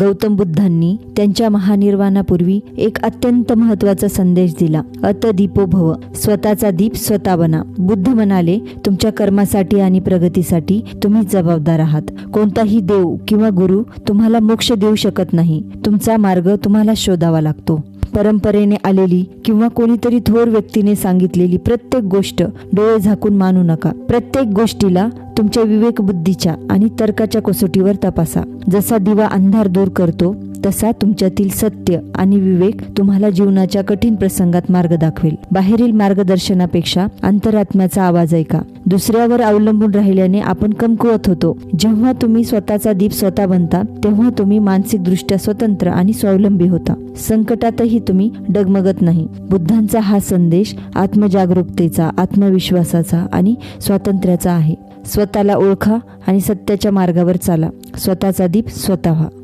गौतम बुद्धांनी त्यांच्या महानिर्वाणापूर्वी एक अत्यंत महत्त्वाचा संदेश दिला, अत दीपो भव, स्वतःचा दीप स्वतः बना. बुद्ध म्हणाले, तुमच्या कर्मासाठी आणि प्रगतीसाठी तुम्ही जबाबदार आहात. कोणताही देव किंवा गुरु तुम्हाला मोक्ष देऊ शकत नाही. तुमचा मार्ग तुम्हाला शोधावा लागतो. परंपरेने आलेली किंवा कोणीतरी थोर व्यक्तीने सांगितलेली प्रत्येक गोष्ट डोळे झाकून मानू नका. प्रत्येक गोष्टीला तुमच्या विवेकबुद्धीच्या आणि तर्काच्या कसोटीवर तपासा. जसा दिवा अंधार दूर करतो तसा तुमच्यातील सत्य आणि विवेक तुम्हाला जीवनाच्या कठीण प्रसंगात मार्ग दाखवेल. बाहेरील मार्गदर्शनापेक्षा अंतरात्म्याचा आवाज ऐका. दुसऱ्यावर अवलंबून राहिल्याने आपण कमकुवत होतो. जेव्हा तुम्ही स्वतःचा दीप स्वतः बनता तेव्हा तुम्ही मानसिकदृष्ट्या स्वतंत्र आणि स्वावलंबी होता. संकटातही तुम्ही डगमगत नाही. बुद्धांचा हा संदेश आत्मजागरूकतेचा, आत्मविश्वासाचा आणि स्वातंत्र्याचा आहे. स्वतःला ओळखा आणि सत्याच्या मार्गावर चाला. स्वतःचा दीप स्वतः व्हा.